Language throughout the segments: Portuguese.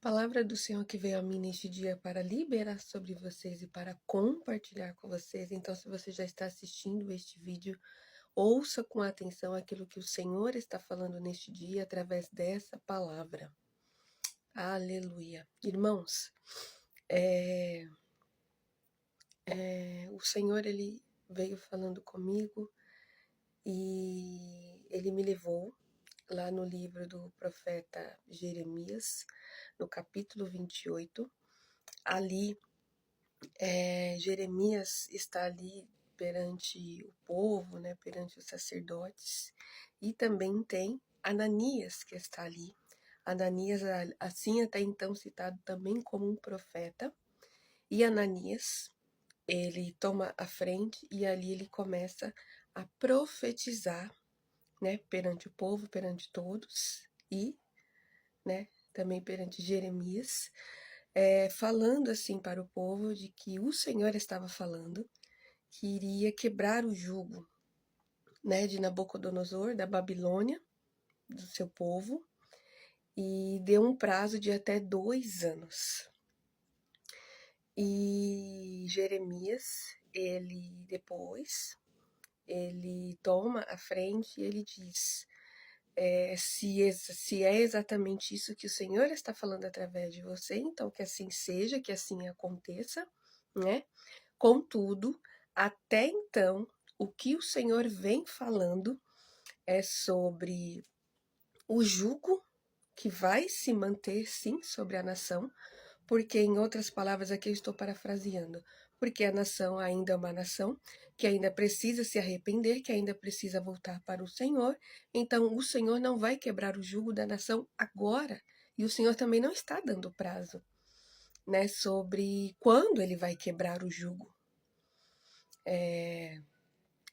Palavra do Senhor que veio a mim neste dia para liberar sobre vocês e para compartilhar com vocês. Então, se você já está assistindo este vídeo, ouça com atenção aquilo que o Senhor está falando neste dia através dessa palavra. Aleluia. Irmãos, o Senhor, ele veio falando comigo e ele me levou lá no livro do profeta Jeremias, no capítulo 28. Ali, Jeremias está ali perante o povo, né, perante os sacerdotes, e também tem Ananias que está ali. Ananias, assim até então citado também como um profeta, e Ananias, ele toma a frente e ali ele começa a profetizar, né, perante o povo, perante todos, e, né, também perante Jeremias, falando assim para o povo de que o Senhor estava falando, que iria quebrar o jugo, né, de Nabucodonosor, da Babilônia, do seu povo, e deu um prazo de até 2 anos. E Jeremias, ele toma a frente e ele diz, se é exatamente isso que o Senhor está falando através de você, então que assim seja, que assim aconteça, né? Contudo, até então, o que o Senhor vem falando é sobre o jugo que vai se manter, sim, sobre a nação, porque, em outras palavras, aqui eu estou parafraseando, porque a nação ainda é uma nação que ainda precisa se arrepender, que ainda precisa voltar para o Senhor, então o Senhor não vai quebrar o jugo da nação agora, e o Senhor também não está dando prazo, né, sobre quando ele vai quebrar o jugo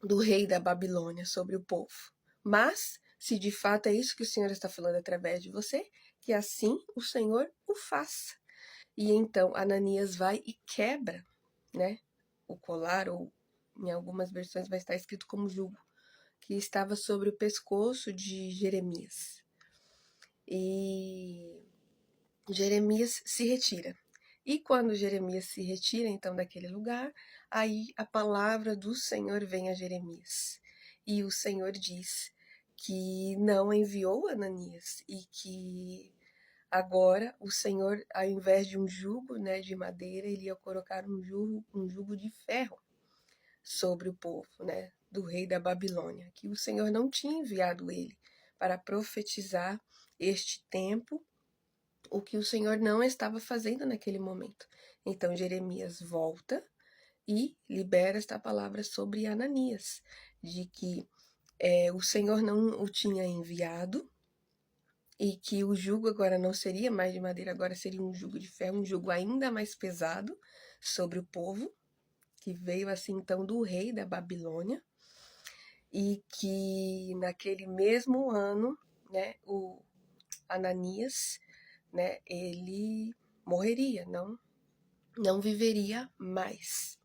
do rei da Babilônia sobre o povo. Mas, se de fato é isso que o Senhor está falando através de você, que assim o Senhor o faça. E então Ananias vai e quebra, né, o colar, ou em algumas versões vai estar escrito como jugo, que estava sobre o pescoço de Jeremias. E Jeremias se retira. E quando Jeremias se retira, então, daquele lugar, aí a palavra do Senhor vem a Jeremias. E o Senhor diz que não enviou Ananias e que agora o Senhor, ao invés de um jugo, né, de madeira, ele ia colocar um jugo de ferro sobre o povo, né, do rei da Babilônia, que o Senhor não tinha enviado ele para profetizar este tempo, o que o Senhor não estava fazendo naquele momento. Então Jeremias volta e libera esta palavra sobre Ananias, de que o Senhor não o tinha enviado e que o jugo agora não seria mais de madeira, agora seria um jugo de ferro, um jugo ainda mais pesado sobre o povo, que veio assim então do rei da Babilônia, e que naquele mesmo ano, né, o Ananias, né, ele morreria, não viveria mais.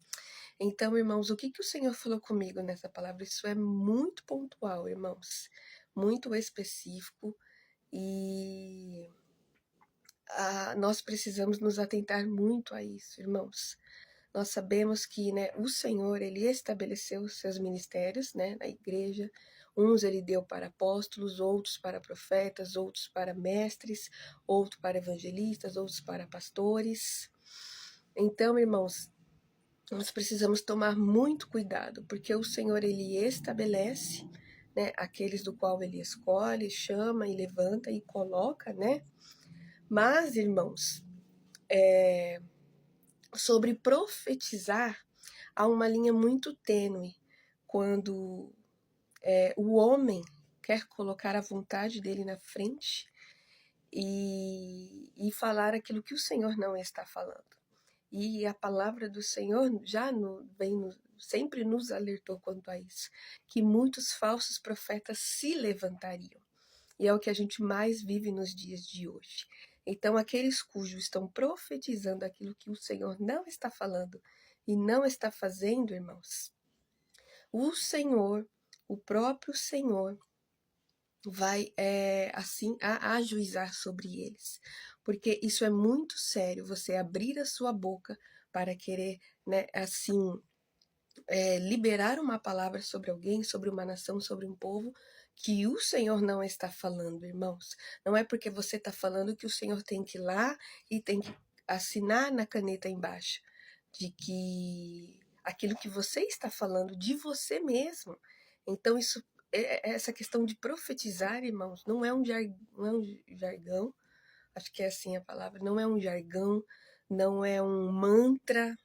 Então, irmãos, o que o Senhor falou comigo nessa palavra? Isso é muito pontual, irmãos, muito específico, e nós precisamos nos atentar muito a isso, irmãos. Nós sabemos que, né, o Senhor, ele estabeleceu os seus ministérios, né, na igreja. Uns ele deu para apóstolos, outros para profetas, outros para mestres, outros para evangelistas, outros para pastores. Então, irmãos, nós precisamos tomar muito cuidado, porque o Senhor, ele estabelece, né, aqueles do qual ele escolhe, chama e levanta e coloca, né? Mas, irmãos, sobre profetizar, há uma linha muito tênue quando o homem quer colocar a vontade dele na frente e falar aquilo que o Senhor não está falando. E a palavra do Senhor sempre nos alertou quanto a isso, que muitos falsos profetas se levantariam. E é o que a gente mais vive nos dias de hoje. Então, aqueles cujos estão profetizando aquilo que o Senhor não está falando e não está fazendo, irmãos, o Senhor, o próprio Senhor, vai assim ajuizar sobre eles. porque isso é muito sério, você abrir a sua boca para querer, né, assim, liberar uma palavra sobre alguém, sobre uma nação, sobre um povo, que o Senhor não está falando, irmãos. Não é porque você está falando que o Senhor tem que ir lá e tem que assinar na caneta embaixo, de que aquilo que você está falando de você mesmo. Então, isso, essa questão de profetizar, irmãos, não é um jargão, acho que é assim a palavra, não é um jargão, não é um mantra.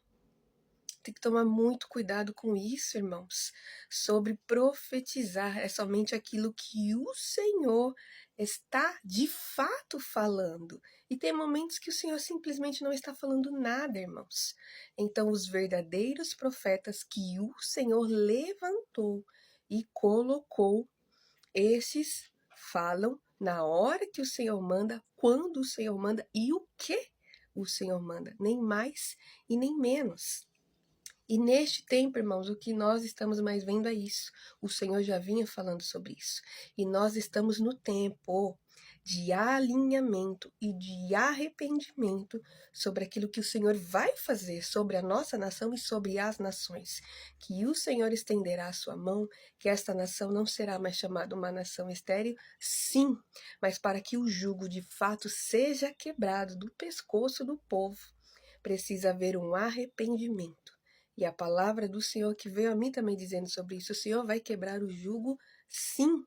Tem que tomar muito cuidado com isso, irmãos. Sobre profetizar é somente aquilo que o Senhor está de fato falando. E tem momentos que o Senhor simplesmente não está falando nada, irmãos. Então, os verdadeiros profetas que o Senhor levantou e colocou, esses falam na hora que o Senhor manda, quando o Senhor manda e o que o Senhor manda, nem mais e nem menos. E neste tempo, irmãos, o que nós estamos mais vendo é isso. O Senhor já vinha falando sobre isso. E nós estamos no tempo de alinhamento e de arrependimento sobre aquilo que o Senhor vai fazer sobre a nossa nação e sobre as nações. Que o Senhor estenderá a sua mão, que esta nação não será mais chamada uma nação estéril, sim, mas para que o jugo de fato seja quebrado do pescoço do povo, precisa haver um arrependimento. E a palavra do Senhor que veio a mim também dizendo sobre isso, o Senhor vai quebrar o jugo, sim.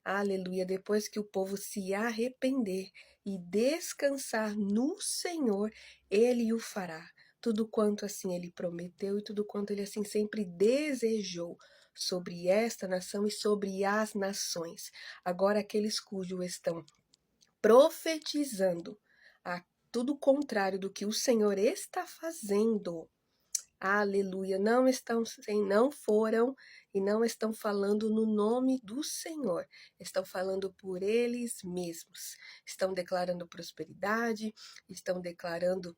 Aleluia, depois que o povo se arrepender e descansar no Senhor, ele o fará. Tudo quanto assim ele prometeu e tudo quanto ele assim sempre desejou sobre esta nação e sobre as nações. Agora aqueles cujos estão profetizando a tudo contrário do que o Senhor está fazendo, aleluia, não foram e não estão falando no nome do Senhor, estão falando por eles mesmos, estão declarando prosperidade, estão declarando,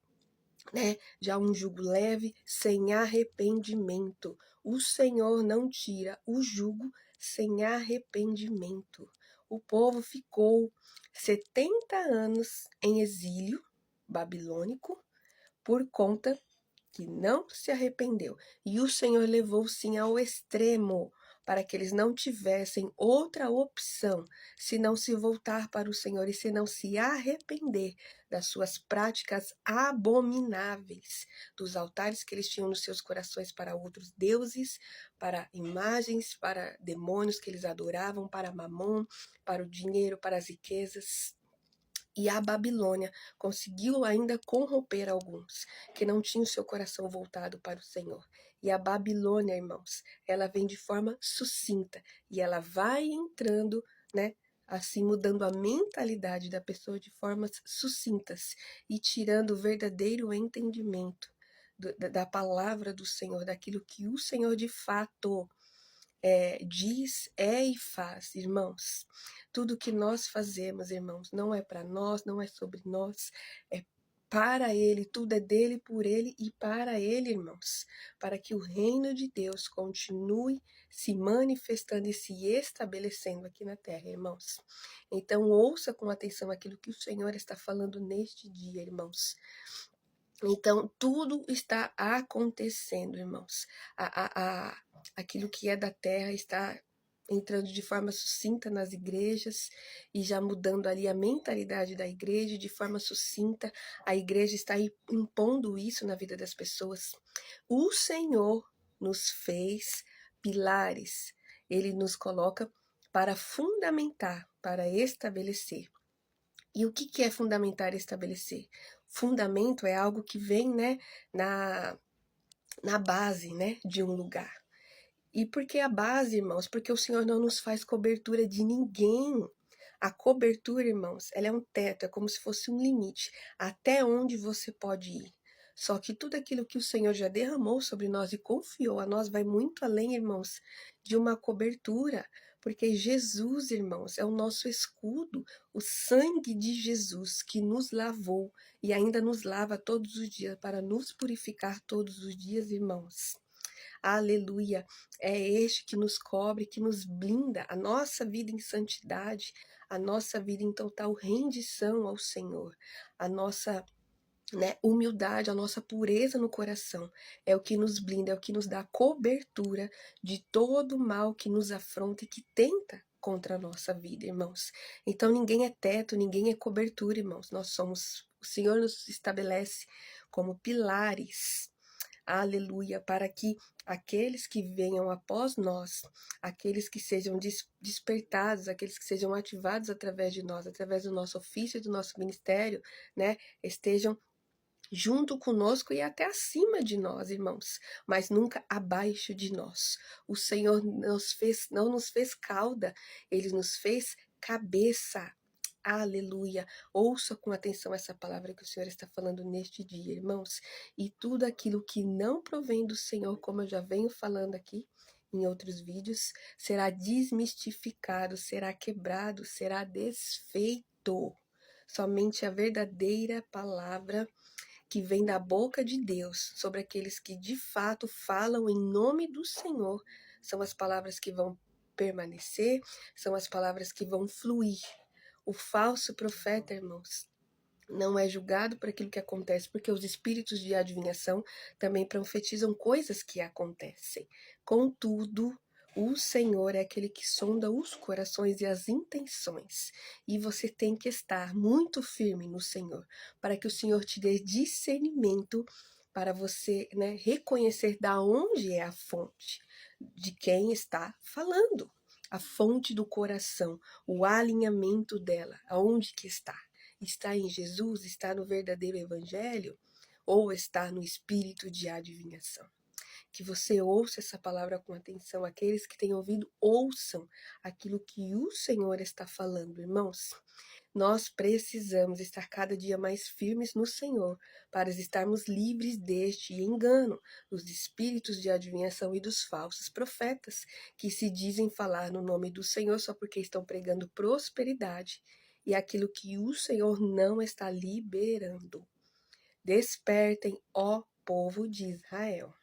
né, já um jugo leve, sem arrependimento. O Senhor não tira o jugo sem arrependimento. O povo ficou 70 anos em exílio babilônico por conta que não se arrependeu. E o Senhor levou sim ao extremo, para que eles não tivessem outra opção, se não se voltar para o Senhor e se não se arrepender das suas práticas abomináveis, dos altares que eles tinham nos seus corações para outros deuses, para imagens, para demônios que eles adoravam, para Mamon, para o dinheiro, para as riquezas. E a Babilônia conseguiu ainda corromper alguns que não tinham seu coração voltado para o Senhor. E a Babilônia, irmãos, ela vem de forma sucinta e ela vai entrando, né, assim mudando a mentalidade da pessoa de formas sucintas e tirando o verdadeiro entendimento da palavra do Senhor, daquilo que o Senhor de fato diz, e faz, irmãos. Tudo que nós fazemos, irmãos, não é para nós, não é sobre nós, é para Ele, tudo é dele, por Ele e para Ele, irmãos, para que o reino de Deus continue se manifestando e se estabelecendo aqui na terra, irmãos. Então, ouça com atenção aquilo que o Senhor está falando neste dia, irmãos. Então, tudo está acontecendo, irmãos. Aquilo que é da terra está entrando de forma sucinta nas igrejas e já mudando ali a mentalidade da igreja de forma sucinta. A igreja está impondo isso na vida das pessoas. O Senhor nos fez pilares. Ele nos coloca para fundamentar, para estabelecer. E o que é fundamentar e estabelecer? Fundamento é algo que vem, né, na base, né, de um lugar. E por que a base, irmãos? Porque o Senhor não nos faz cobertura de ninguém. A cobertura, irmãos, ela é um teto, é como se fosse um limite, até onde você pode ir. Só que tudo aquilo que o Senhor já derramou sobre nós e confiou a nós vai muito além, irmãos, de uma cobertura. Porque Jesus, irmãos, é o nosso escudo, o sangue de Jesus que nos lavou e ainda nos lava todos os dias para nos purificar todos os dias, irmãos. Aleluia! É este que nos cobre, que nos blinda a nossa vida em santidade, a nossa vida em total rendição ao Senhor, a nossa, né, humildade, a nossa pureza no coração, é o que nos blinda, é o que nos dá cobertura de todo mal que nos afronta e que tenta contra a nossa vida, irmãos. Então ninguém é teto, ninguém é cobertura, irmãos. Nós somos, o Senhor nos estabelece como pilares, aleluia, para que aqueles que venham após nós, aqueles que sejam despertados, aqueles que sejam ativados através de nós, através do nosso ofício e do nosso ministério, né, estejam junto conosco e até acima de nós, irmãos, mas nunca abaixo de nós. O Senhor não nos fez cauda, Ele nos fez cabeça. Aleluia! Ouça com atenção essa palavra que o Senhor está falando neste dia, irmãos. E tudo aquilo que não provém do Senhor, como eu já venho falando aqui em outros vídeos, será desmistificado, será quebrado, será desfeito. Somente a verdadeira palavra que vem da boca de Deus sobre aqueles que de fato falam em nome do Senhor são as palavras que vão permanecer, são as palavras que vão fluir. O falso profeta, irmãos, não é julgado por aquilo que acontece, porque os espíritos de adivinhação também profetizam coisas que acontecem. Contudo, o Senhor é aquele que sonda os corações e as intenções. E você tem que estar muito firme no Senhor, para que o Senhor te dê discernimento para você, né, reconhecer da onde é a fonte, de quem está falando. A fonte do coração, o alinhamento dela, aonde que está? Está em Jesus? Está no verdadeiro evangelho? Ou está no espírito de adivinhação? Que você ouça essa palavra com atenção. Aqueles que têm ouvido, ouçam aquilo que o Senhor está falando, irmãos. Nós precisamos estar cada dia mais firmes no Senhor, para estarmos livres deste engano, dos espíritos de adivinhação e dos falsos profetas, que se dizem falar no nome do Senhor só porque estão pregando prosperidade e aquilo que o Senhor não está liberando. Despertem, ó povo de Israel.